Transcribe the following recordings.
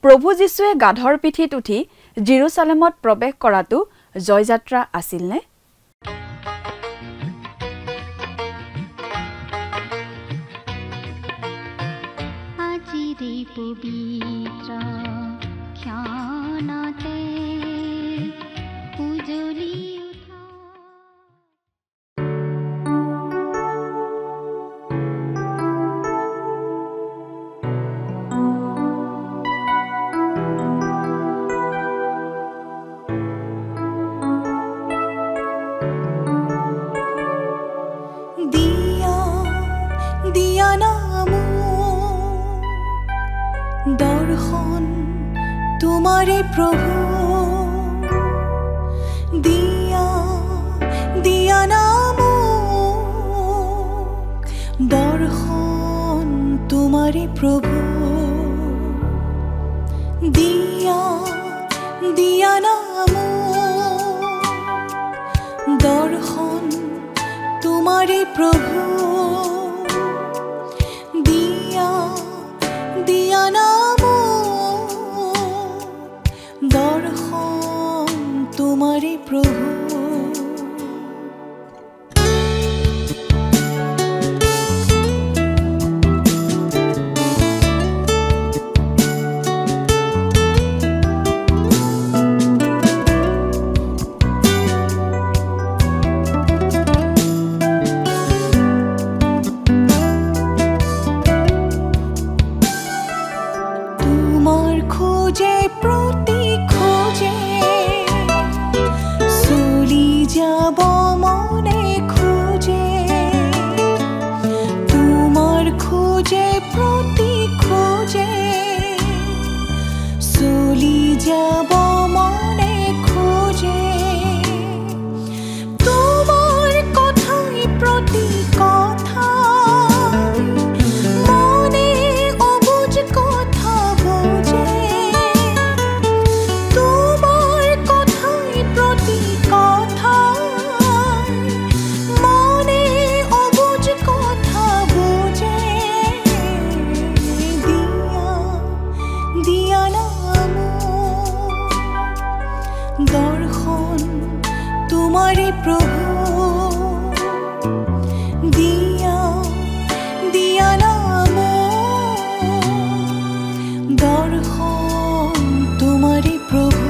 প্ৰভু যীশুৱে গাধৰ পিঠিত উঠি জেৰুজালেমত প্ৰৱেশ কৰাটো জয়যাত্ৰা আছিল নে? আজিৰে পবিত্ৰ ক্ষণতে উজলি দৰ্শন তোমাৰে প্ৰভু দিয়া নাম দৰ্শন তোমাৰে প্ৰভু দিয়া নাম দৰ্শন তোমাৰে প্ৰভু দিয়া নাম দৰ্শন তোমাৰে প্ৰভু দৰ্শন তোমাৰে প্ৰভু দিয়া নাম দৰ্শন তোমাৰে প্ৰভু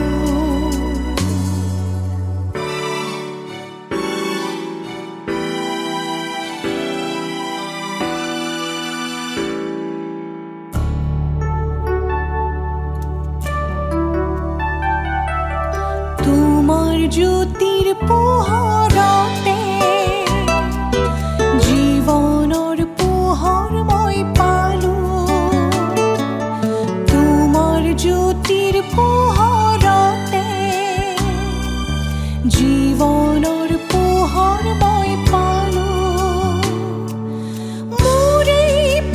জ্যোতিৰ পোহৰতে জীৱনৰ পোহৰ মই পালো তোমাৰ জ্যোতিৰ পোহৰতে জীৱনৰ পোহৰ মই পালো মোৰে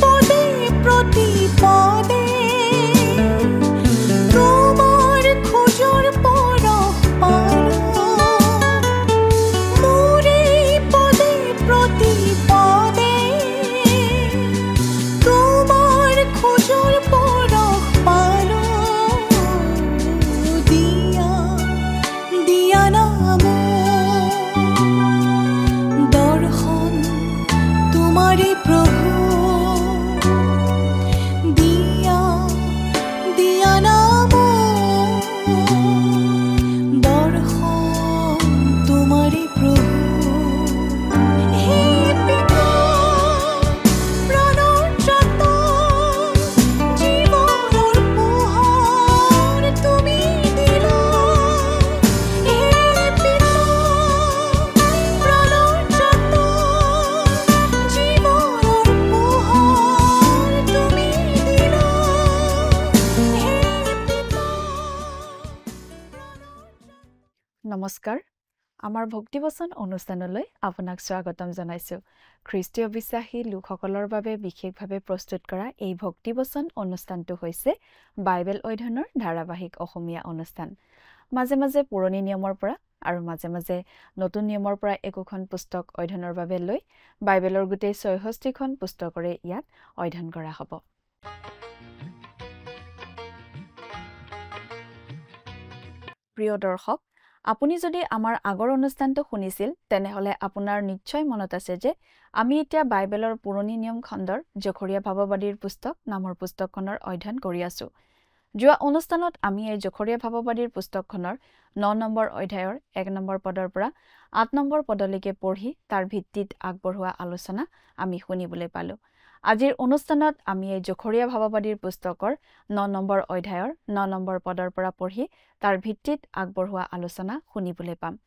পদে প্ৰতি পদে তোমাৰ খোজৰ পৰশ পালো নমস্কাৰ আমাৰ ভক্তিবচন অনুষ্ঠানলৈ আপোনাক স্বাগতম জনাইছো খ্ৰীষ্টীয় বিশ্বাসী লোকসকলৰ বাবে বিশেষভাৱে প্ৰস্তুত কৰা এই ভক্তিবচন অনুষ্ঠানটো হৈছে বাইবেল অধ্যয়নৰ ধাৰাবাহিক অসমীয়া অনুষ্ঠান মাজে মাজে পুৰণি নিয়মৰ পৰা আৰু মাজে মাজে নতুন নিয়মৰ পৰা একোখন পুস্তক অধ্যয়নৰ বাবে লৈ বাইবেলৰ গোটেই ৬৬খন পুস্তকৰে ইয়াত অধ্যয়ন কৰা হ'ব প্ৰিয় দৰ্শক, আপুনি যদি আমাৰ আগৰ অনুষ্ঠানটো শুনিছিল তেনেহলে আপোনাৰ নিশ্চয় মনত আছে যে আমি এতিয়া বাইবেলৰ পুৰণি নিয়ম খণ্ডৰ জখৰীয়া ভাৱবাদীৰ পুস্তক নামৰ পুস্তকখনৰ অধ্যয়ন কৰি আছো। যোৱা অনুষ্ঠানত আমি এই জখৰীয়া ভাৱবাদীৰ পুস্তকখনৰ 9 নম্বৰ অধ্যায়ৰ 1 নম্বৰ পদৰ পৰা 8 নম্বৰ পদলৈকে পঢ়ি তাৰ ভিত্তিত আগবঢ়োৱা আলোচনা আমি শুনিবলৈ পালো। আজিৰ অনুষ্ঠানত আমি এই জখৰীয়া ভাৱবাদীৰ পুস্তকৰ 9 নম্বৰ অধ্যায়ৰ 9 নম্বৰ পদৰ পৰা পঢ়ি তাৰ ভিত্তিত আগবঢ়োৱা আলোচনা শুনিবলৈ পাম।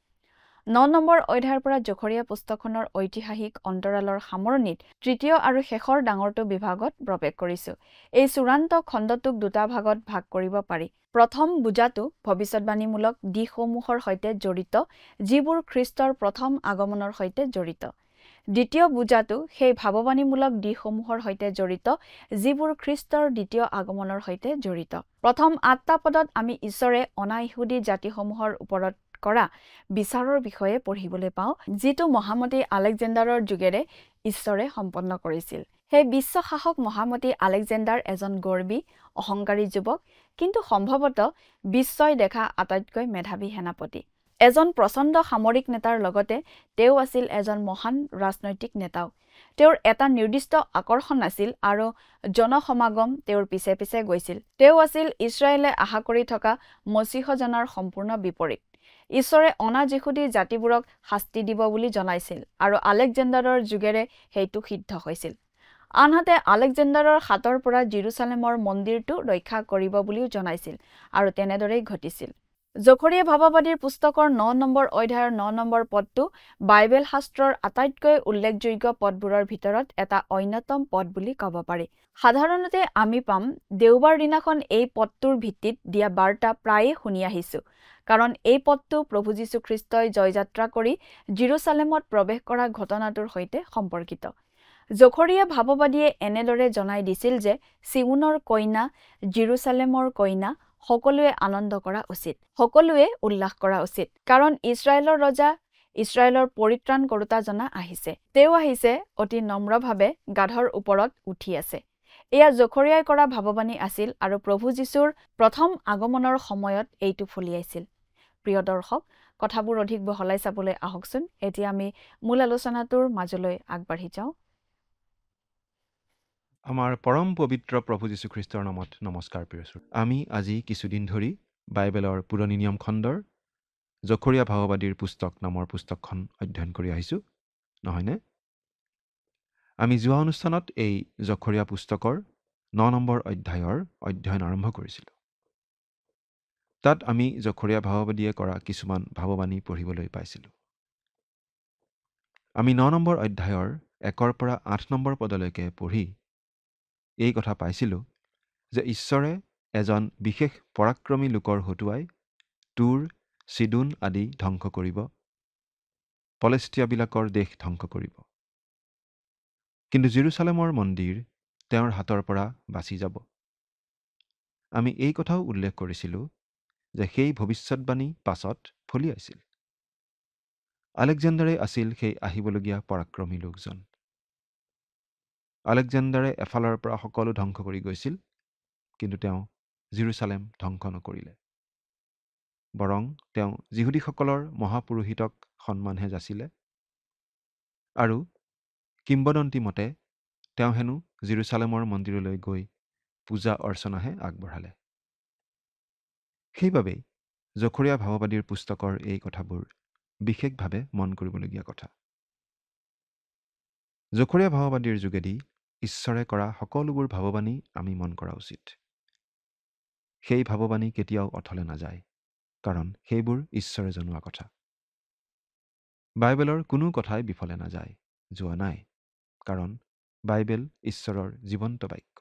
9 নম্বৰ অধ্যায়ৰ পৰা জখৰীয়া পুস্তকখনৰ ঐতিহাসিক অন্তৰালৰ সামৰণিত তৃতীয় আৰু শেষৰ ডাঙৰটো বিভাগত প্ৰৱেশ কৰিছো। এই চূড়ান্ত খণ্ডটোক দুটা ভাগত ভাগ কৰিব পাৰি। প্ৰথম বুজাটো ভৱিষ্যৎবাণীমূলক দিশসমূহৰ সৈতে জড়িত, যিবোৰ খ্ৰীষ্টৰ প্ৰথম আগমনৰ সৈতে জড়িত। দ্বিতীয় বুজাটো সেই ভাৱবাণীমূলক দিশসমূহৰ সৈতে জড়িত, যিবোৰ খ্ৰীষ্টৰ দ্বিতীয় আগমনৰ সৈতে জড়িত। প্ৰথম 8টা পদত আমি ঈশ্বৰে অনা ইহুদী জাতিসমূহৰ ওপৰত কৰা বিচাৰৰ বিষয়ে পঢ়িবলৈ পাওঁ, যিটো মহামতী আলেকজেণ্ডাৰৰ যুগেৰে ঈশ্বৰে সম্পন্ন কৰিছিল। সেই বিশ্বশাসক মহামতী আলেকজেণ্ডাৰ এজন গৰ্বী, অহংকাৰী যুৱক, কিন্তু সম্ভৱতঃ বিশ্বই দেখা আটাইতকৈ মেধাৱী সেনাপতি। এজন প্ৰচণ্ড সামৰিক নেতাৰ লগতে তেওঁ আছিল এজন মহান ৰাজনৈতিক নেতাও। তেওঁৰ এটা নিৰ্দিষ্ট আকৰ্ষণ আছিল আৰু জনসমাগম তেওঁৰ পিছে পিছে গৈছিল। তেওঁ আছিল ইছৰাইলে আশা কৰি থকা মছিহজনৰ সম্পূৰ্ণ বিপৰীত। ঈশ্বৰে অনা যিহুদী জাতিবোৰক শাস্তি দিব বুলি জনাইছিল আৰু আলেকজেণ্ডাৰৰ যুগেৰে সেইটো সিদ্ধ হৈছিল। আনহাতে আলেকজেণ্ডাৰৰ হাতৰ পৰা জেৰুচালেমৰ মন্দিৰটো ৰক্ষা কৰিব বুলিও জনাইছিল আৰু তেনেদৰেই ঘটিছিল। জখৰীয়া ভাৱবাদীৰ পুস্তকৰ 9 নম্বৰ অধ্যায়ৰ 9 নম্বৰ পদটো বাইবেল শাস্ত্ৰৰ আটাইতকৈ উল্লেখযোগ্য পদবোৰৰ ভিতৰত এটা অন্যতম পদ বুলি ক'ব পাৰি। সাধাৰণতে আমি পাম দেওবাৰ দিনাখন এই পদটোৰ ভিত্তিত দিয়া বাৰ্তা প্ৰায়ে শুনি আহিছো, কাৰণ এই পদটো প্ৰভু যীশু খ্ৰীষ্টই জয়যাত্ৰা কৰি জেৰুচালেমত প্ৰৱেশ কৰা ঘটনাটোৰ সৈতে সম্পৰ্কিত। জখৰীয়া ভাৱবাদীয়ে এনেদৰে জনাই দিছিল যে চিউনৰ কইনা, জেৰুচালেমৰ কইনা সকলোৱে আনন্দ কৰা উচিত, সকলোৱে উল্লাস কৰা উচিত, কাৰণ ইছৰাইলৰ ৰজা, ইছৰাইলৰ পৰিত্ৰাণ কৰোতা জনা আহিছে। তেওঁ আহিছে অতি নম্ৰভাৱে গাধৰ ওপৰত উঠি আছে। এয়া জখৰীয়াই কৰা ভাৱবাণী আছিল আৰু প্ৰভু যীশুৰ প্ৰথম আগমনৰ সময়ত এইটো ফলিয়াইছিল। প্ৰিয় দৰ্শক, কথাবোৰ অধিক বহলাই চাবলৈ আহকচোন। এতিয়া আমি মূল আলোচনাটোৰ মাজলৈ আগবাঢ়ি যাওঁ। আমাৰ পৰম পবিত্ৰ প্ৰভু যীশুখ্ৰীষ্টৰ নামত নমস্কাৰ প্ৰিয় শ্ৰোতা। আমি আজি কিছুদিন ধৰি বাইবেলৰ পুৰণি নিয়ম খণ্ডৰ জখৰীয়া ভাৱবাদীৰ পুস্তক নামৰ পুস্তকখন অধ্যয়ন কৰি আহিছোঁ, নহয়নে? আমি যোৱা অনুষ্ঠানত এই জখৰীয়া পুস্তকৰ 9 নম্বৰ অধ্যায়ৰ অধ্যয়ন আৰম্ভ কৰিছিলোঁ। তাত আমি জখৰীয়া ভাৱবাদীয়ে কৰা কিছুমান ভাৱবাণী পঢ়িবলৈ পাইছিলোঁ। আমি 9 নম্বৰ অধ্যায়ৰ 1 পৰা 8 নম্বৰ পদলৈকে পঢ়ি এই কথা পাইছিলোঁ যে ঈশ্বৰে এজন বিশেষ পৰাক্ৰমী লোকৰ হতুৱাই তুৰ, চিডোন আদি ধ্বংস কৰিব, পলেষ্টিয়াবিলাকৰ দেশ ধ্বংস কৰিব। কিন্তু জেৰুচালেমৰ মন্দিৰ তেওঁৰ হাতৰ পৰা বাচি যাব। আমি এই কথাও উল্লেখ কৰিছিলোঁ যে সেই ভৱিষ্যৎবাণী পাছত ফলিয়াইছিল। আলেকজেণ্ডাৰে আছিল সেই আহিবলগীয়া পৰাক্ৰমী লোকজন। আলেকজেণ্ডাৰে এফালৰ পৰা সকলো ধ্বংস কৰি গৈছিল, কিন্তু তেওঁ জেৰুচালেম ধ্বংস নকৰিলে। বৰং তেওঁ যিহুদীসকলৰ মহাপুৰোহিতক সন্মানহে যাচিলে আৰু কিম্বদন্তি মতে তেওঁ হেনো জেৰুচালেমৰ মন্দিৰলৈ গৈ পূজা অৰ্চনাহে আগবঢ়ালে। সেইবাবেই জখৰীয়া ভাৱবাদীৰ পুস্তকৰ এই কথাবোৰ বিশেষভাৱে মন কৰিবলগীয়া কথা। জখৰীয়া ভাৱবাদীৰ যোগেদি ঈশ্বৰে কৰা সকলোবোৰ ভাৱবাণী আমি মন কৰা উচিত। সেই ভাৱবাণী কেতিয়াও অথলে নাযায়, কাৰণ সেইবোৰ ঈশ্বৰে জনোৱা কথা। বাইবেলৰ কোনো কথাই বিফলে নাযায়, যোৱা নাই, কাৰণ বাইবেল ঈশ্বৰৰ জীৱন্ত বাক্য।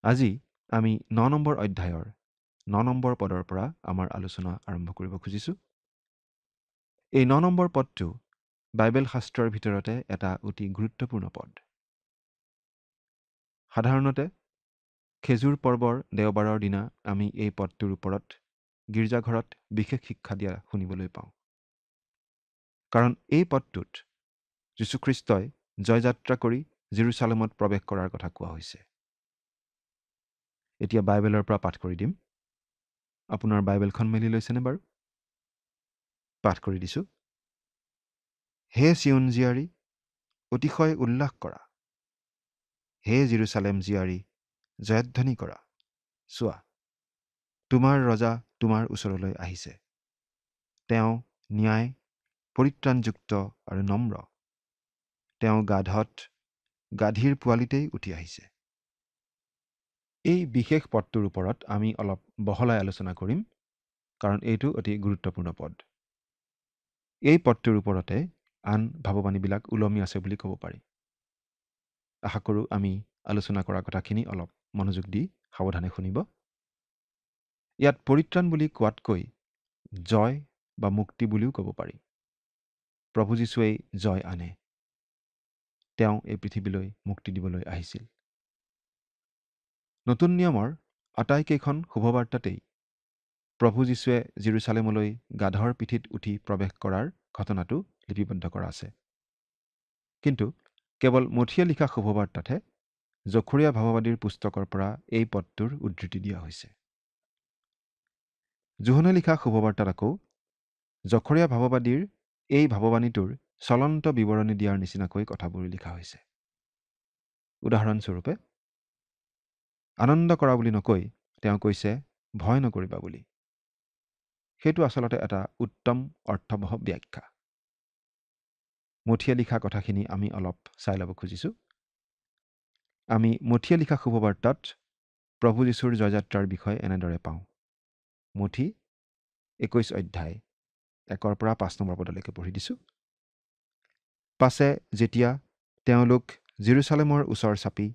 আজি আমি 9 নম্বৰ অধ্যায়ৰ 9 নম্বৰ পদৰ পৰা আমাৰ আলোচনা আৰম্ভ কৰিব খুজিছোঁ। এই 9 নম্বৰ পদটো বাইবেল শাস্ত্ৰৰ ভিতৰতে এটা অতি গুৰুত্বপূৰ্ণ পদ। সাধাৰণতে খেজুৰ পৰ্বৰ দেওবাৰৰ দিনা আমি এই পদটোৰ ওপৰত গীৰ্জাঘৰত বিশেষ শিক্ষা দিয়া শুনিবলৈ পাওঁ, কাৰণ এই পদটোত যীশুখ্ৰীষ্টই জয়যাত্ৰা কৰি জেৰুচালেমত প্ৰৱেশ কৰাৰ কথা কোৱা হৈছে। এতিয়া বাইবেলৰ পৰা পাঠ কৰি দিম। আপোনাৰ বাইবেলখন মেলি লৈছেনে বাৰু? পাঠ কৰি দিছোঁ। হে চিয়ন জীয়াৰী, অতিশয় উল্লাস কৰা। হে জেৰুচালেম জীয়াৰী, জয়ধ্বনি কৰা। চোৱা, তোমাৰ ৰজা তোমাৰ ওচৰলৈ আহিছে। তেওঁ ন্যায়, পৰিত্ৰাণযুক্ত আৰু নম্ৰ। তেওঁ গাধীৰ পোৱালিতেই উঠি আহিছে। এই বিশেষ পদটোৰ ওপৰত আমি অলপ বহলাই আলোচনা কৰিম, কাৰণ এইটো অতি গুৰুত্বপূৰ্ণ পদ। এই পদটোৰ ওপৰতে আন ভাৱবাণীবিলাক ওলমি আছে বুলি ক'ব পাৰি। আশা কৰোঁ আমি আলোচনা কৰা কথাখিনি অলপ মনোযোগ দি সাৱধানে শুনিব। ইয়াত পৰিত্ৰাণ বুলি কোৱাতকৈ জয় বা মুক্তি বুলিও ক'ব পাৰি। প্ৰভু যীশুৱেই জয় আনে। তেওঁ এই পৃথিৱীলৈ মুক্তি দিবলৈ আহিছিল। নতুন নিয়মৰ আটাইকেইখন শুভবাৰ্তাতেই প্ৰভু যীশুৱে জেৰুচালেমলৈ গাধৰ পিঠিত উঠি প্ৰৱেশ কৰাৰ ঘটনাটো লিপিবদ্ধ কৰা আছে। কিন্তু কেৱল মথিয়ে লিখা শুভবাৰ্তাতহে জখৰীয়া ভাৱবাদীৰ পুস্তকৰ পৰা এই পদটোৰ উদ্ধৃতি দিয়া হৈছে। যোহনে লিখা শুভবাৰ্তাত আকৌ জখৰীয়া ভাৱবাদীৰ এই ভাৱবাণীটোৰ চলন্ত বিৱৰণী দিয়াৰ নিচিনাকৈ কথাবোৰ লিখা হৈছে। উদাহৰণস্বৰূপে, আনন্দ কৰা বুলি নকৈ তেওঁ কৈছে ভয় নকৰিবা বুলি। সেইটো আচলতে এটা উত্তম অৰ্থবহ ব্যাখ্যা। মথিয়ে লিখা কথাখিনি আমি অলপ চাই ল'ব খুজিছোঁ। আমি মথিয়ে লিখা শুভবাৰ্তাত প্ৰভু যীশুৰ জয়যাত্ৰাৰ বিষয়ে এনেদৰে পাওঁ। মথি 21 অধ্যায় 1-5 নম্বৰ পদলৈকে পঢ়ি দিছোঁ। পাছে যেতিয়া তেওঁলোক জেৰুচালেমৰ ওচৰ চাপি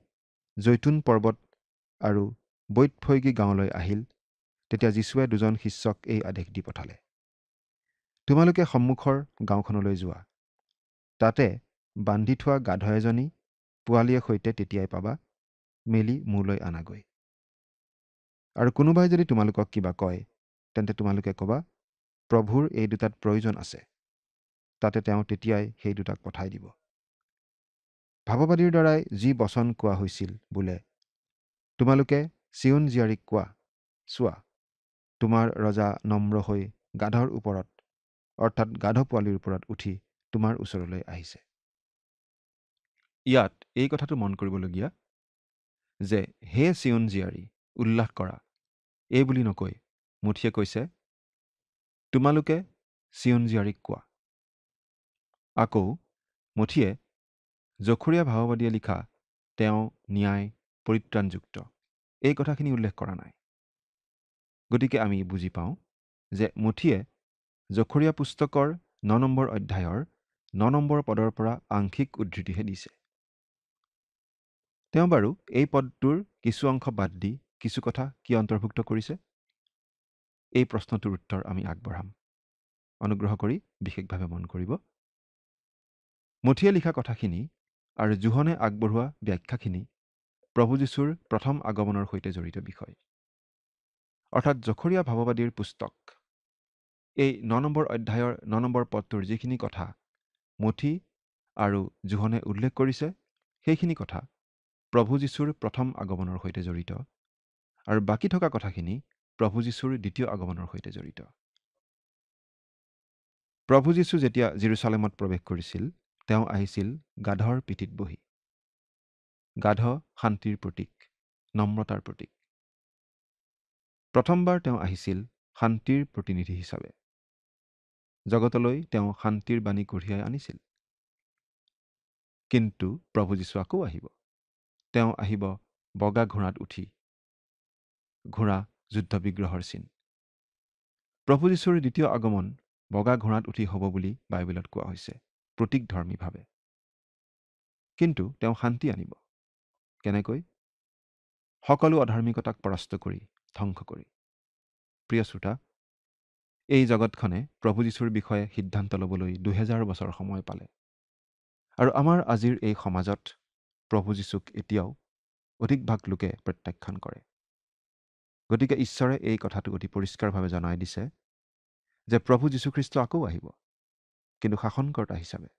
জৈতুন পৰ্বত আৰু বৈতফৈগী গাঁৱলৈ আহিল, তেতিয়া যীশুৱে দুজন শিষ্যক এই আদেশ দি পঠালে। তোমালোকে সন্মুখৰ গাঁওখনলৈ যোৱা। তাতে বান্ধি থোৱা গাধ এজনী পোৱালীয়ে সৈতে তেতিয়াই পাবা, মেলি মোলৈ আনাগৈ। আৰু কোনোবাই যদি তোমালোকক কিবা কয়, তেন্তে তোমালোকে ক'বা, প্ৰভুৰ এই দুটাত প্ৰয়োজন আছে। তাতে তেওঁ তেতিয়াই সেই দুটাক পঠাই দিব। ভাৱবাদীৰ দ্বাৰাই যি বচন কোৱা হৈছিল বোলে, তোমালোকে চিয়ন জীয়াৰীক কোৱা, চোৱা, তোমাৰ ৰজা নম্ৰ হৈ গাধৰ ওপৰত, অৰ্থাৎ গাধ পোৱালিৰ ওপৰত উঠি তোমাৰ ওচৰলৈ আহিছে। ইয়াত এই কথাটো মন কৰিবলগীয়া যে হে চিয়ন জীয়াৰী, উল্লাস কৰা, এই বুলি নকৈ মথিয়ে কৈছে তোমালোকে চিয়ন জীয়াৰীক কোৱা। আকৌ মথিয়ে জখৰীয়া ভাৱবাদীয়ে লিখা তেওঁ ন্যায়, পৰিত্ৰাণযুক্ত, এই কথাখিনি উল্লেখ কৰা নাই। গতিকে আমি বুজি পাওঁ যে মথিয়ে জখৰীয়া পুস্তকৰ 9 নম্বৰ অধ্যায়ৰ 9 নম্বৰ পদৰ পৰা আংশিক উদ্ধৃতিহে দিছে। তেওঁ বাৰু এই পদটোৰ কিছু অংশ বাদ দি কিছু কথা কিয় অন্তৰ্ভুক্ত কৰিছে? এই প্ৰশ্নটোৰ উত্তৰ আমি আগবঢ়াম। অনুগ্ৰহ কৰি বিশেষভাৱে মন কৰিব। মথিয়ে লিখা কথাখিনি আৰু যোহনে আগবঢ়োৱা ব্যাখ্যাখিনি প্ৰভু যীশুৰ প্ৰথম আগমনৰ সৈতে জড়িত বিষয়। অৰ্থাৎ জখৰীয়া ভাৱবাদীৰ পুস্তক এই 9 নম্বৰ অধ্যায়ৰ 9 নম্বৰ পদটোৰ যিখিনি কথা মথি আৰু যোহনে উল্লেখ কৰিছে, সেইখিনি কথা প্ৰভু যীশুৰ প্ৰথম আগমনৰ সৈতে জড়িত, আৰু বাকী থকা কথাখিনি প্ৰভু যীশুৰ দ্বিতীয় আগমনৰ সৈতে জড়িত। প্ৰভু যীশু যেতিয়া জেৰুচালেমত প্ৰৱেশ কৰিছিল, তেওঁ আহিছিল গাধৰ পিঠিত বহি। গাধ শান্তিৰ প্ৰতীক, নম্ৰতাৰ প্ৰতীক। প্ৰথমবাৰ তেওঁ আহিছিল শান্তিৰ প্ৰতিনিধি হিচাপে। জগতলৈ তেওঁ শান্তিৰ বাণী কঢ়িয়াই আনিছিল। কিন্তু প্ৰভু যীশু আকৌ আহিব। তেওঁ আহিব বগা ঘোঁৰাত উঠি। ঘোঁৰা যুদ্ধ বিগ্ৰহৰ চিন। প্ৰভু যীশুৰ দ্বিতীয় আগমন বগা ঘোঁৰাত উঠি হ'ব বুলি বাইবেলত কোৱা হৈছে, প্ৰতীকধৰ্মীভাৱে। কিন্তু তেওঁ শান্তি আনিব। কেনেকৈ? সকলো অধাৰ্মিকতাক পৰাস্ত কৰি, ধ্বংস কৰি। প্ৰিয় শ্ৰোতা, এই জগতখনে প্ৰভু যীশুৰ বিষয়ে সিদ্ধান্ত ল'বলৈ 2000 বছৰ সময় পালে। আৰু আমাৰ আজিৰ এই সমাজত প্ৰভু যীশুক এতিয়াও অধিকভাগ লোকে প্ৰত্যাখ্যান কৰে। গতিকে ঈশ্বৰে এই কথাটো অতি পৰিষ্কাৰভাৱে জনাই দিছে যে প্ৰভু যীশুখ্ৰীষ্ট আকৌ আহিব, কিন্তু শাসনকৰ্তা হিচাপে।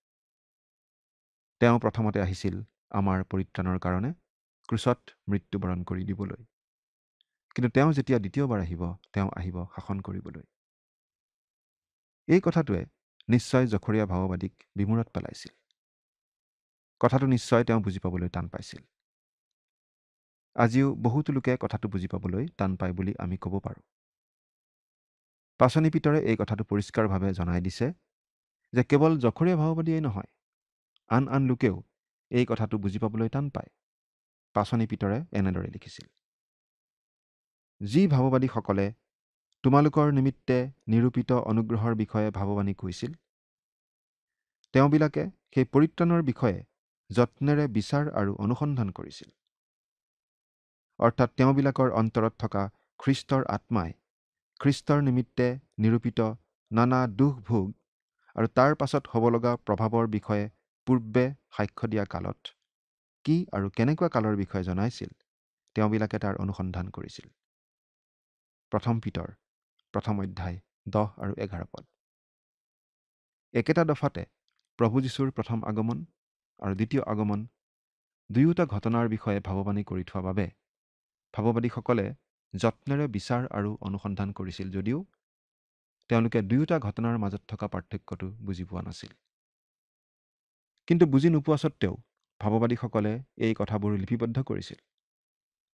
তেওঁ প্ৰথমতে আহিছিল আমাৰ পৰিত্ৰাণৰ কাৰণে, ক্ৰুচত মৃত্যুবৰণ কৰি দিবলৈ। কিন্তু তেওঁ যেতিয়া দ্বিতীয়বাৰ আহিব, তেওঁ আহিব শাসন কৰিবলৈ। এই কথাটোৱে নিশ্চয় জখৰীয়া ভাৱবাদীক বিমূৰত পেলাইছিল। কথাটো নিশ্চয় তেওঁ বুজি পাবলৈ টান পাইছিল। আজিও বহুতো লোকে কথাটো বুজি পাবলৈ টান পায় বুলি আমি ক'ব পাৰোঁ। পাচনি পিতৰে এই কথাটো পৰিষ্কাৰভাৱে জনাই দিছে যে কেৱল জখৰীয়া ভাৱবাদীয়েই নহয়, আন আন লোকেও এই কথাটো বুজি পাবলৈ টান পায়। পাচনি পিতৰে এনেদৰে লিখিছিল, যি ভাৱবাদীসকলে তোমালোকৰ নিমিত্তে নিৰূপিত অনুগ্ৰহৰ বিষয়ে ভাৱবাণী কৈছিল, তেওঁবিলাকে সেই পৰিত্ৰাণৰ বিষয়ে যত্নেৰে বিচাৰ আৰু অনুসন্ধান কৰিছিল। অৰ্থাৎ তেওঁবিলাকৰ অন্তৰত থকা খ্ৰীষ্টৰ আত্মাই খ্ৰীষ্টৰ নিমিত্তে নিৰূপিত নানা দুখ ভোগ আৰু তাৰ পাছত হ'ব লগা প্ৰভাৱৰ বিষয়ে পূৰ্বে সাক্ষ্য দিয়া কালত কি আৰু কেনেকুৱা কালৰ বিষয়ে জনাইছিল, তেওঁবিলাকে তাৰ অনুসন্ধান কৰিছিল। প্ৰথম পিতৰ 1 অধ্যায় 10 আৰু 11 পদ। একেটা দফাতে প্ৰভু যীশুৰ প্ৰথম আগমন আৰু দ্বিতীয় আগমন দুয়োটা ঘটনাৰ বিষয়ে ভাৱবাণী কৰি থোৱা বাবে ভাৱবাদীসকলে যত্নেৰে বিচাৰ আৰু অনুসন্ধান কৰিছিল যদিও তেওঁলোকে দুয়োটা ঘটনাৰ মাজত থকা পাৰ্থক্যটো বুজি পোৱা নাছিল। কিন্তু বুজি নোপোৱা সত্ত্বেও ভাৱবাদীসকলে এই কথাবোৰ লিপিবদ্ধ কৰিছিল,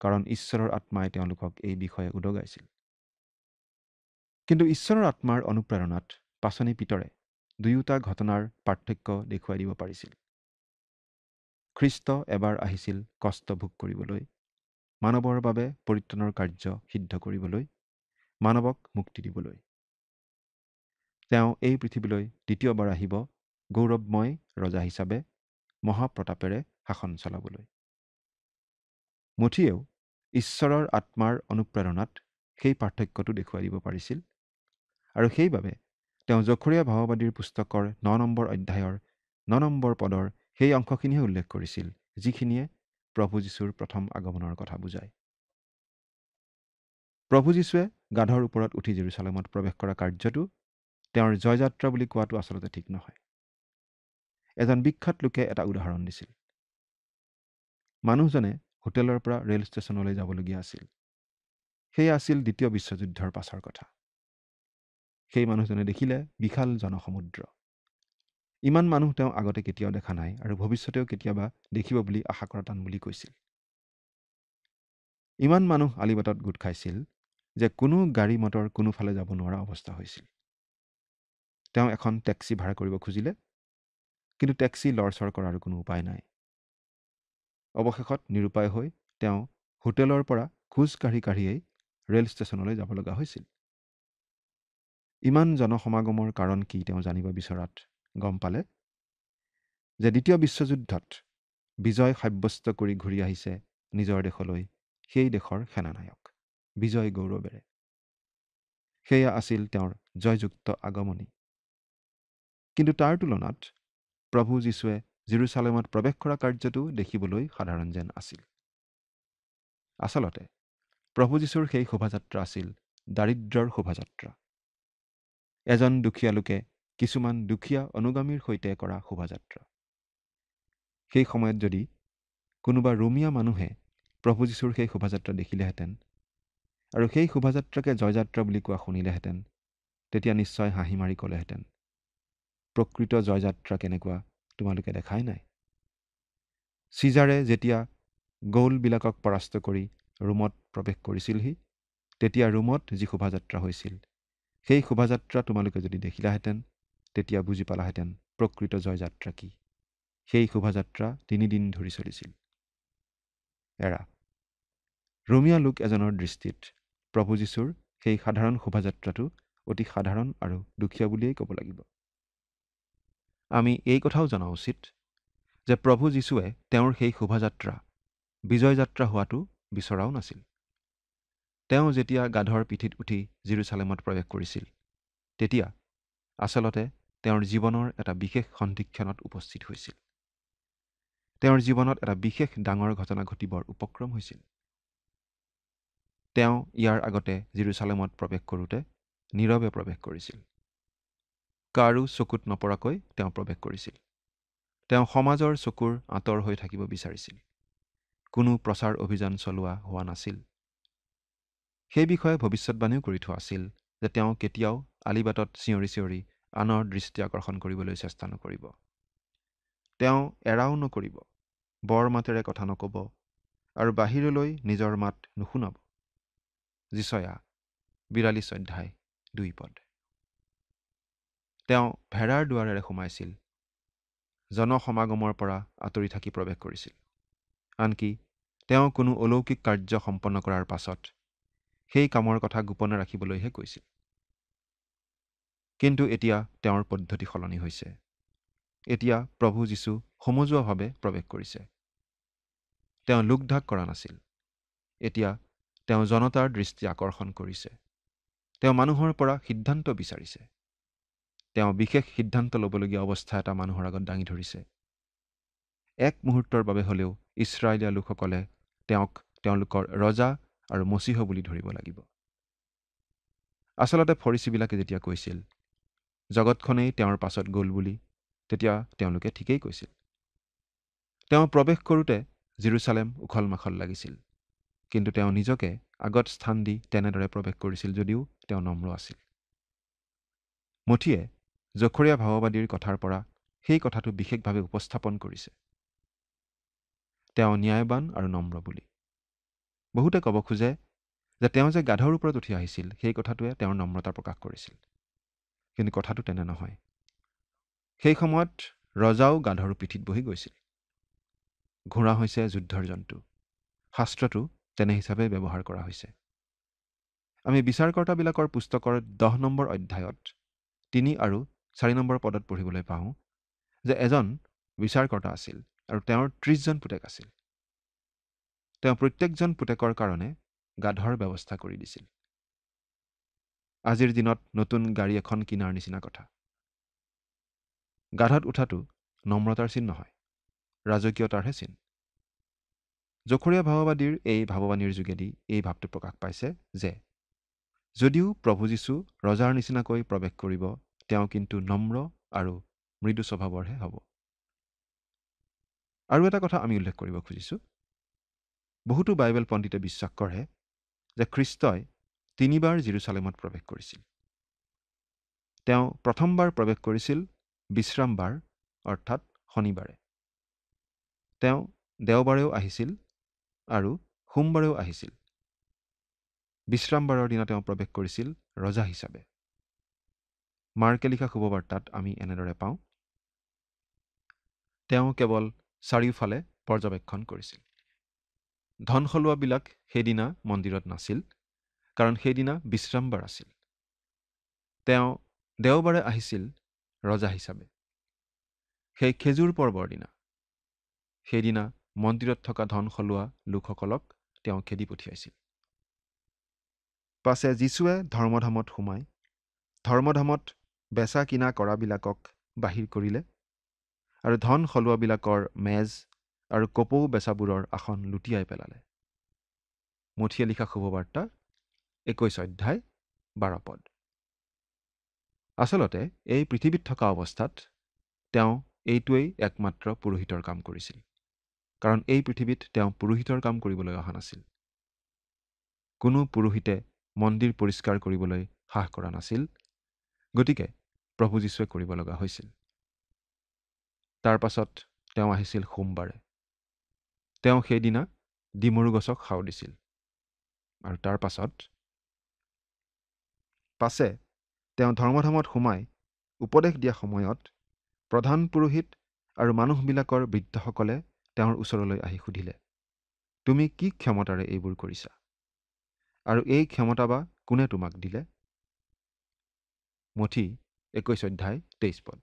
কাৰণ ঈশ্বৰৰ আত্মাই তেওঁলোকক এই বিষয়ে উদগাইছিল। কিন্তু ঈশ্বৰৰ আত্মাৰ অনুপ্ৰেৰণাত পাচনি পিতৰে দুয়োটা ঘটনাৰ পাৰ্থক্য দেখুৱাই দিব পাৰিছিল। খ্ৰীষ্ট এবাৰ আহিছিল কষ্ট ভোগ কৰিবলৈ, মানৱৰ বাবে পৰিত্ৰাণৰ কাৰ্য সিদ্ধ কৰিবলৈ, মানৱক মুক্তি দিবলৈ। তেওঁ এই পৃথিৱীলৈ দ্বিতীয়বাৰ আহিব গৌৰৱময় ৰজা হিচাপে মহাপ্ৰতাপেৰে শাসন চলাবলৈ। মথিয়েও ঈশ্বৰৰ আত্মাৰ অনুপ্ৰেৰণাত সেই পাৰ্থক্যটো দেখুৱাই দিব পাৰিছিল আৰু সেইবাবে তেওঁ জখৰীয়া ভাৱবাদীৰ পুস্তকৰ 9 নম্বৰ অধ্যায়ৰ 9 নম্বৰ পদৰ সেই অংশখিনিহে উল্লেখ কৰিছিল যিখিনিয়ে প্ৰভু যীশুৰ প্ৰথম আগমনৰ কথা বুজায়। প্ৰভু যীশুৱে গাধৰ ওপৰত উঠি জেৰুচালেমত প্ৰৱেশ কৰা কাৰ্যটো তেওঁৰ জয়যাত্ৰা বুলি কোৱাটো আচলতে ঠিক নহয়। এজন বিখ্যাত লোকে এটা উদাহৰণ দিছিল। মানুহজনে হোটেলৰ পৰা ৰেল ষ্টেচনলৈ যাবলগীয়া আছিল। সেয়া আছিল দ্বিতীয় বিশ্বযুদ্ধৰ পাছৰ কথা। সেই মানুহজনে দেখিলে বিশাল জনসমুদ্ৰ। ইমান মানুহ তেওঁ আগতে কেতিয়াও দেখা নাই আৰু ভৱিষ্যতেও কেতিয়াবা দেখিব বুলি আশা কৰা টান বুলি কৈছিল। ইমান মানুহ আলিবাটত গোট খাইছিল যে কোনো গাড়ী মটৰ কোনোফালে যাব নোৱাৰা অৱস্থা হৈছিল। তেওঁ এখন টেক্সি ভাড়া কৰিব খুজিলে, কিন্তু টেক্সি লৰচৰ কৰাৰ কোনো উপায় নাই। অৱশেষত নিৰুপায় হৈ তেওঁ হোটেলৰ পৰা খোজ কাঢ়িয়েই ৰেল ষ্টেচনলৈ যাব লগা হৈছিল। ইমান জনসমাগমৰ কাৰণ কি তেওঁ জানিব বিচৰাত গম পালে যে দ্বিতীয় বিশ্বযুদ্ধত বিজয় সাব্যস্ত কৰি ঘূৰি আহিছে নিজৰ দেশলৈ সেই দেশৰ সেনানায়ক বিজয় গৌৰৱেৰে। সেয়া আছিল তেওঁৰ জয়যুক্ত আগমনী। কিন্তু তাৰ তুলনাত প্ৰভু যীশুৱে জেৰুচালেমত প্ৰৱেশ কৰা কাৰ্যটো দেখিবলৈ সাধাৰণ যেন আছিল। আচলতে প্ৰভু যীশুৰ সেই শোভাযাত্ৰা আছিল দাৰিদ্ৰৰ শোভাযাত্ৰা। এজন দুখীয়া লোকে কিছুমান দুখীয়া অনুগামীৰ সৈতে কৰা শোভাযাত্ৰা। সেই সময়ত যদি কোনোবা ৰোমিয়া মানুহে প্ৰভু যীশুৰ সেই শোভাযাত্ৰা দেখিলেহেঁতেন আৰু সেই শোভাযাত্ৰাকে জয়যাত্ৰা বুলি কোৱা শুনিলেহেঁতেন, তেতিয়া নিশ্চয় হাঁহি মাৰি ক'লেহেঁতেন, প্ৰকৃত জয়যাত্ৰা কেনেকুৱা তোমালোকে দেখাই নাই। চিজাৰে যেতিয়া গৌলবিলাকক পৰাস্ত কৰি ৰোমত প্ৰৱেশ কৰিছিলহি, তেতিয়া ৰোমত যি শোভাযাত্ৰা হৈছিল সেই শোভাযাত্ৰা তোমালোকে যদি দেখিলাহেঁতেন, তেতিয়া বুজি পালাহেঁতেন প্ৰকৃত জয়যাত্ৰা কি। সেই শোভাযাত্ৰা 3 দিন ধৰি চলিছিল। ৰোমিয়া লোক এজনৰ দৃষ্টিত প্ৰভু যীশুৰ সেই সাধাৰণ শোভাযাত্ৰাটো অতি সাধাৰণ আৰু দুখীয়া বুলিয়েই ক'ব লাগিব। আমি এই কথাও জনা উচিত যে প্ৰভু যীশুৱে তেওঁৰ সেই শোভাযাত্ৰা বিজয় যাত্ৰা হোৱাটো বিচৰাও নাছিল। তেওঁ যেতিয়া গাধৰ পিঠিত উঠি জেৰুচালেমত প্ৰৱেশ কৰিছিল, তেতিয়া আচলতে তেওঁৰ জীৱনৰ এটা বিশেষ সন্ধিক্ষণত উপস্থিত হৈছিল। তেওঁৰ জীৱনত এটা বিশেষ ডাঙৰ ঘটনা ঘটিবৰ উপক্ৰম হৈছিল। তেওঁ ইয়াৰ আগতে জেৰুচালেমত প্ৰৱেশ কৰোঁতে নীৰৱে প্ৰৱেশ কৰিছিল। কাৰো চকুত নপৰাকৈ তেওঁ প্ৰৱেশ কৰিছিল। তেওঁ সমাজৰ চকুৰ আঁতৰ হৈ থাকিব বিচাৰিছিল। কোনো প্ৰচাৰ অভিযান চলোৱা হোৱা নাছিল। সেই বিষয়ে ভৱিষ্যতবাণীও কৰি থোৱা আছিল যে তেওঁ কেতিয়াও আলিবাটত চিঞৰি চিঞৰি আনৰ দৃষ্টি আকৰ্ষণ কৰিবলৈ চেষ্টা নকৰিব। তেওঁ এৰাও নকৰিব, বৰ মাতেৰে কথা নক'ব আৰু বাহিৰলৈ নিজৰ মাত নুশুনাব। যিচয়া 42 অধ্যায় 2 পদ। তেওঁ ভেড়াৰ দুৱাৰেৰে সোমাইছিল, জনসমাগমৰ পৰা আঁতৰি থাকি প্ৰৱেশ কৰিছিল। আনকি তেওঁ কোনো অলৌকিক কাৰ্য সম্পন্ন কৰাৰ পাছত সেই কামৰ কথা গোপনে ৰাখিবলৈহে কৈছিল। কিন্তু এতিয়া তেওঁৰ পদ্ধতি সলনি হৈছে। এতিয়া প্ৰভু যীশু সমজুৱাভাৱে প্ৰৱেশ কৰিছে। তেওঁ লোকঢাক কৰা নাছিল। এতিয়া তেওঁ জনতাৰ দৃষ্টি আকৰ্ষণ কৰিছে। তেওঁ মানুহৰ পৰা সিদ্ধান্ত বিচাৰিছে। তেওঁ বিশেষ সিদ্ধান্ত ল'বলগীয়া অৱস্থা এটা মানুহৰ আগত দাঙি ধৰিছে। এক মুহূৰ্তৰ বাবে হ'লেও ইছৰাইলীয়া লোকসকলে তেওঁক তেওঁলোকৰ ৰজা আৰু মচীহ বুলি ধৰিব লাগিব। আচলতে ফৰিচীবিলাকে যেতিয়া কৈছিল জগতখনেই তেওঁৰ পাছত গ'ল বুলি, তেতিয়া তেওঁলোকে ঠিকেই কৈছিল। তেওঁ প্ৰৱেশ কৰোঁতে জেৰুচালেম উখল মাখল লাগিছিল, কিন্তু তেওঁ নিজকে আগত স্থান দি তেনেদৰে প্ৰৱেশ কৰিছিল যদিও তেওঁ নম্ৰ আছিল। মঠীয়ে জখৰীয়া ভাৱবাদীৰ কথাৰ পৰা সেই কথাটো বিশেষভাৱে উপস্থাপন কৰিছে। তেওঁ ন্যায়বান আৰু নম্ৰ বুলি। বহুতে ক'ব খোজে যে তেওঁ যে গাধৰ ওপৰত উঠি আহিছিল সেই কথাটোৱে তেওঁৰ নম্ৰতা প্ৰকাশ কৰিছিল, কিন্তু কথাটো তেনে নহয়। সেই সময়ত ৰজাও গাধৰ পিঠিত বহি গৈছিল। ঘোঁৰা হৈছে যুদ্ধৰ জন্তু। শাস্ত্ৰটো তেনে হিচাপে ব্যৱহাৰ কৰা হৈছে। আমি বিচাৰকৰ্তাবিলাকৰ পুস্তকৰ 10 নম্বৰ অধ্যায়ত 3 আৰু 4 নম্বৰ পদত পঢ়িবলৈ পাওঁ যে এজন বিচাৰকৰ্তা আছিল আৰু তেওঁৰ 30জন পুতেক আছিল। তেওঁ প্ৰত্যেকজন পুতেকৰ কাৰণে গাধৰ ব্যৱস্থা কৰি দিছিল। আজিৰ দিনত নতুন গাড়ী এখন কিনাৰ নিচিনা কথা। গাধত উঠাটো নম্ৰতাৰ চিন নহয়, ৰাজকীয়তাৰহে চিন। জখৰীয়া ভাৱবাদীৰ এই ভাৱবাণীৰ যোগেদি এই ভাৱটো প্ৰকাশ পাইছে যে যদিও প্ৰভু যীশু ৰজাৰ নিচিনাকৈ প্ৰৱেশ কৰিব, তেওঁ কিন্তু নম্ৰ আৰু মৃদু স্বভাৱৰহে হ'ব। আৰু এটা কথা আমি উল্লেখ কৰিব খুজিছোঁ। বহুতো বাইবেল পণ্ডিতে বিশ্বাস কৰে যে খ্ৰীষ্টই 3 বাৰ জেৰুচালেমত প্ৰৱেশ কৰিছিল। তেওঁ প্ৰথমবাৰ প্ৰৱেশ কৰিছিল বিশ্ৰামবাৰ অৰ্থাৎ শনিবাৰে। তেওঁ দেওবাৰেও আহিছিল আৰু সোমবাৰেও আহিছিল। বিশ্ৰামবাৰৰ দিনা তেওঁ প্ৰৱেশ কৰিছিল ৰজা হিচাপে। মাৰ্কে লিখা শুভবাৰ্তাত আমি এনেদৰে পাওঁ, তেওঁ কেৱল চাৰিওফালে পৰ্যবেক্ষণ কৰিছিল। ধন সলোৱাবিলাক সেইদিনা মন্দিৰত নাছিল, কাৰণ সেইদিনা বিশ্ৰামবাৰ আছিল। তেওঁ দেওবাৰে আহিছিল ৰজা হিচাপে। সেই খেজুৰ পৰ্বৰ দিনা, সেইদিনা মন্দিৰত থকা ধন সলোৱা লোকসকলক তেওঁ খেদি পঠিয়াইছিল। পাছে যীশুৱে ধৰ্মধামত সোমাই ধৰ্মধামত বেচা কিনা কৰাবিলাকক বাহিৰ কৰিলে আৰু ধন সলোৱাবিলাকৰ মেজ আৰু কপৌ বেচাবোৰৰ আসন লুটিয়াই পেলালে। মঠীয়ে লিখা শুভবাৰ্তা 21 অধ্যায় 12 পদ। আচলতে এই পৃথিৱীত থকা অৱস্থাত তেওঁ এইটোৱেই একমাত্ৰ পুৰোহিতৰ কাম কৰিছিল, কাৰণ এই পৃথিৱীত তেওঁ পুৰোহিতৰ কাম কৰিবলৈ অহা নাছিল। কোনো পুৰোহিতে মন্দিৰ পৰিষ্কাৰ কৰিবলৈ সাহ কৰা নাছিল, গতিকে প্ৰভু যীশুৱে কৰিব লগা হৈছিল। তাৰ পাছত তেওঁ আহিছিল সোমবাৰে। তেওঁ সেইদিনা ডিমৰু গছক সাও দিছিল। আৰু তাৰ পাছে তেওঁ ধৰ্মধামত সোমাই উপদেশ দিয়া সময়ত প্ৰধান পুৰোহিত আৰু মানুহবিলাকৰ বৃদ্ধসকলে তেওঁৰ ওচৰলৈ আহি সুধিলে, তুমি কি ক্ষমতাৰে এইবোৰ কৰিছা? আৰু এই ক্ষমতা বা কোনে তোমাক দিলে? মঠি 21 অধ্যায় 23 পদ।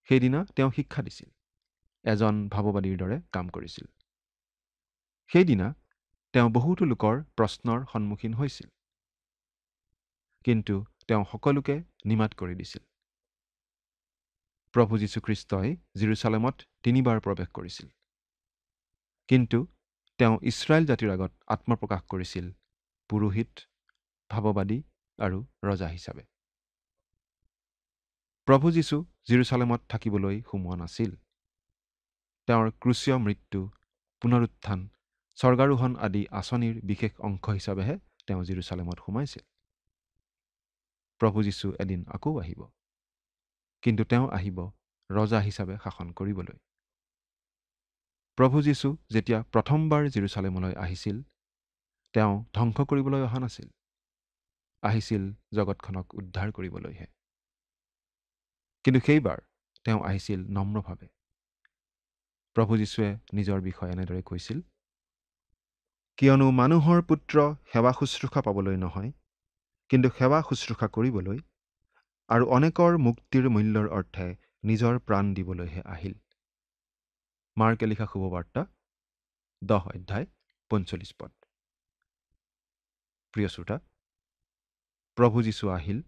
সেইদিনা তেওঁ শিক্ষা দিছিল, এজন ভাৱবাদীৰ দৰে কাম কৰিছিল। সেইদিনা তেওঁ বহুতো লোকৰ প্ৰশ্নৰ সন্মুখীন হৈছিল, কিন্তু তেওঁ সকলোকে নিমাত কৰি দিছিল। প্ৰভু যীশুখ্ৰীষ্টই জেৰুচালেমত 3 বাৰ প্ৰৱেশ কৰিছিল, কিন্তু তেওঁ ইছৰাইল জাতিৰ আগত আত্মপ্ৰকাশ কৰিছিল পুৰোহিত, ভাৱবাদী আৰু ৰজা হিচাপে। প্ৰভু যীশু জেৰুচালেমত থাকিবলৈ সোমোৱা নাছিল। তেওঁৰ ক্ৰুচীয় মৃত্যু, পুনৰুত্থান, স্বৰ্গাৰোহণ আদি আঁচনিৰ বিশেষ অংশ হিচাপেহে তেওঁ জেৰুচালেমত সোমাইছিল। প্ৰভু যীশু এদিন আকৌ আহিব, কিন্তু তেওঁ আহিব ৰজা হিচাপে শাসন কৰিবলৈ। প্ৰভু যীশু যেতিয়া প্ৰথমবাৰ জেৰুচালেমলৈ আহিছিল, তেওঁ ধ্বংস কৰিবলৈ অহা নাছিল, আহিছিল জগতখনক উদ্ধাৰ কৰিবলৈহে। কিন্তু সেইবাৰ তেওঁ আহিছিল নম্ৰভাৱে। প্ৰভু যীশুৱে নিজৰ বিষয়ে এনেদৰে কৈছিল, কিয়নো মানুহৰ পুত্ৰ সেৱা শুশ্ৰূষা পাবলৈ নহয়, কিন্তু সেৱা শুশ্ৰূষা কৰিবলৈ আৰু অনেকৰ মুক্তিৰ মূল্যৰ অৰ্থে নিজৰ প্ৰাণ দিবলৈহে আহিল। মাৰ্কে লিখা শুভবাৰ্তা 10 অধ্যায় 45 পদ। প্ৰিয় শ্ৰোতা, প্ৰভু যীশু আহিল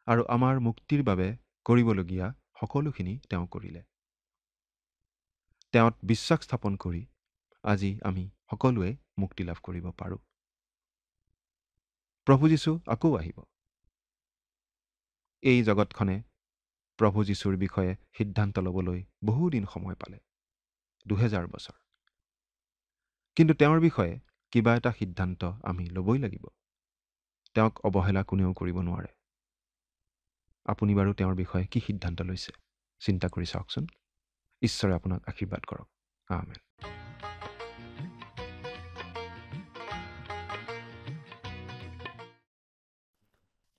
আৰু আমাৰ মুক্তিৰ বাবে কৰিবলগীয়া সকলোখিনি তেওঁ কৰিলে। তেওঁত বিশ্বাস স্থাপন কৰি আজি আমি সকলোৱে মুক্তি লাভ কৰিব পাৰোঁ। প্ৰভু যীশু আকৌ আহিব। এই জগতখনে প্ৰভু যীশুৰ বিষয়ে সিদ্ধান্ত ল'বলৈ বহুদিন সময় পালে, 2000 বছৰ। কিন্তু তেওঁৰ বিষয়ে কিবা এটা সিদ্ধান্ত আমি ল'বই লাগিব। তেওঁক অৱহেলা কোনেও কৰিব নোৱাৰে। আপুনি বাৰু তেওঁৰ বিষয়ে কি সিদ্ধান্ত লৈছে চিন্তা কৰি চাওকচোন। ঈশ্বৰে আপোনাক আশীৰ্বাদ কৰক। আমেন।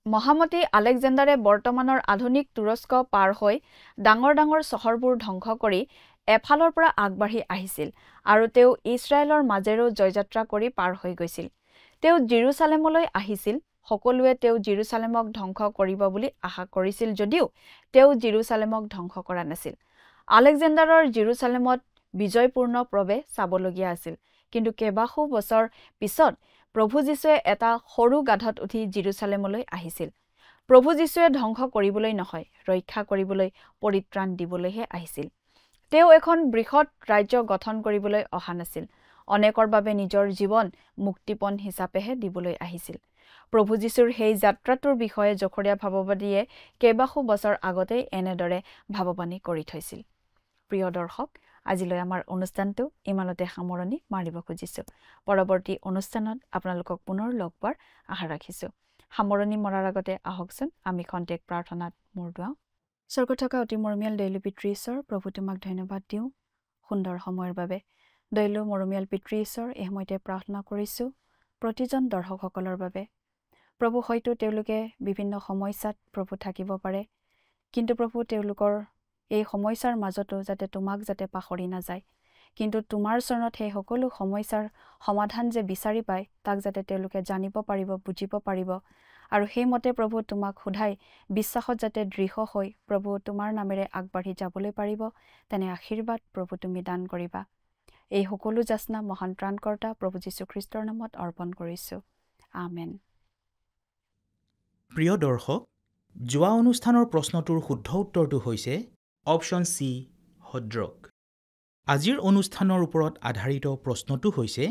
মহামতী আলেকজেণ্ডাৰে বৰ্তমানৰ আধুনিক তুৰস্ক পাৰ হৈ ডাঙৰ ডাঙৰ চহৰবোৰ ধ্বংস কৰি এফালৰ পৰা আগবাঢ়ি আহিছিল আৰু তেওঁ ইছৰাইলৰ মাজেৰেও জয়যাত্ৰা কৰি পাৰ হৈ গৈছিল। তেওঁ জেৰুচালেমলৈ আহিছিল। সকলোৱে তেওঁ জেৰুচালেমক ধ্বংস কৰিব বুলি আশা কৰিছিল যদিও তেওঁ জেৰুচালেমক ধ্বংস কৰা নাছিল। আলেকজেণ্ডাৰৰ জেৰুচালেমত বিজয়পূৰ্ণ প্ৰৱেশ চাবলগীয়া আছিল, কিন্তু কেইবাশ বছৰ পিছত প্ৰভু যীশুৱে এটা সৰু গাধত উঠি জেৰুচালেমলৈ আহিছিল। প্ৰভু যীশুৱে ধ্বংস কৰিবলৈ নহয়, ৰক্ষা কৰিবলৈ, পৰিত্ৰাণ দিবলৈহে আহিছিল। তেওঁ এখন বৃহৎ ৰাজ্য গঠন কৰিবলৈ অহা নাছিল, অনেকৰ বাবে নিজৰ জীৱন মুক্তিপণ হিচাপেহে দিবলৈ আহিছিল। প্ৰভু যীশুৰ সেই যাত্ৰাটোৰ বিষয়ে জখৰীয়া ভাৱবাদীয়ে কেইবাশ বছৰ আগতেই এনেদৰে ভাৱবাণী কৰি থৈছিল। প্ৰিয় দৰ্শক, আজিলৈ আমাৰ অনুষ্ঠানটো ইমানতে সামৰণি মাৰিব খুজিছোঁ। পৰৱৰ্তী অনুষ্ঠানত আপোনালোকক পুনৰ লগ পোৱাৰ আশা ৰাখিছোঁ। সামৰণি মৰাৰ আগতে আহকচোন আমি খন্তেক প্ৰাৰ্থনাত মূৰ দুৱাওঁ। স্বৰ্গত থকা অতি মৰমীয়াল দয়ালু পিতৃ ঈশ্বৰ, প্ৰভু তোমাক ধন্যবাদ দিওঁ সুন্দৰ সময়ৰ বাবে। দয়ালু মৰমীয়াল পিতৃ ঈশ্বৰ, এই সময়তে প্ৰাৰ্থনা কৰিছোঁ প্ৰতিজন দৰ্শকসকলৰ বাবে। প্ৰভু, হয়তো তেওঁলোকে বিভিন্ন সমস্যাত প্ৰভু থাকিব পাৰে, কিন্তু প্ৰভু তেওঁলোকৰ এই সমস্যাৰ মাজতো যাতে তোমাক যাতে পাহৰি নাযায়, কিন্তু তোমাৰ চৰণত সেই সকলো সমস্যাৰ সমাধান যে বিচাৰি পায় তাক যাতে তেওঁলোকে জানিব পাৰিব, বুজিব পাৰিব, আৰু সেইমতে প্ৰভু তোমাক সোধাই বিশ্বাসত যাতে দৃঢ় হৈ প্ৰভু তোমাৰ নামেৰে আগবাঢ়ি যাবলৈ পাৰিব, তেনে আশীৰ্বাদ প্ৰভু তুমি দান কৰিবা। এই সকলো যাচনা মহান ত্ৰাণকৰ্তা প্ৰভু যীশুখ্ৰীষ্টৰ নামত অৰ্পণ কৰিছোঁ। আমেন। প্ৰিয় দৰ্শক, যোৱা অনুষ্ঠানৰ প্ৰশ্নটোৰ শুদ্ধ উত্তৰটো হৈছে অপশ্যন চি, হদ্ৰক। আজিৰ অনুষ্ঠানৰ ওপৰত আধাৰিত প্ৰশ্নটো হৈছে,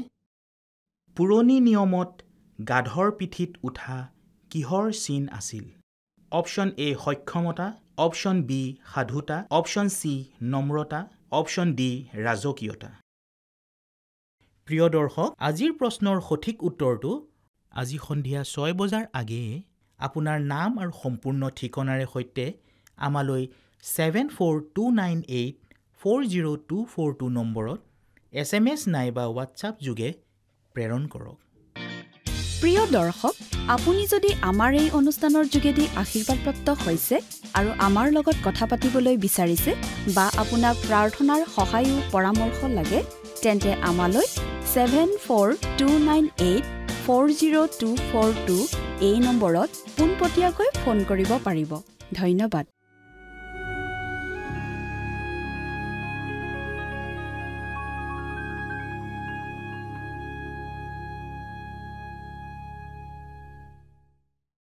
পুৰণি নিয়মত গাধৰ পিঠিত উঠা কিহৰ চিন আছিল? অপশ্যন এ সক্ষমতা, অপশ্যন বি সাধুতা, অপশ্যন চি নম্ৰতা, অপশ্যন ডি ৰাজকীয়তা। প্ৰিয় দৰ্শক, আজিৰ প্ৰশ্নৰ সঠিক উত্তৰটো আজি সন্ধিয়া 6 বজাৰ আগেয়ে আপোনাৰ নাম আৰু সম্পূৰ্ণ ঠিকনাৰে সৈতে আমালৈ 7429840242 নম্বৰত SMS নাইবা হোৱাটছআপ যোগে প্ৰেৰণ কৰক। প্ৰিয় দৰ্শক, আপুনি যদি আমাৰ এই অনুষ্ঠানৰ যোগেদি আশীৰ্বাদপ্ৰাপ্ত হৈছে আৰু আমাৰ লগত কথা পাতিবলৈ বিচাৰিছে বা আপোনাক প্ৰাৰ্থনাৰ সহায়ো পৰামৰ্শ লাগে, তেন্তে আমালৈ 7429840242 এই নম্বৰত পোনপটীয়াকৈ ফোন কৰিব পাৰিব। ধন্যবাদ।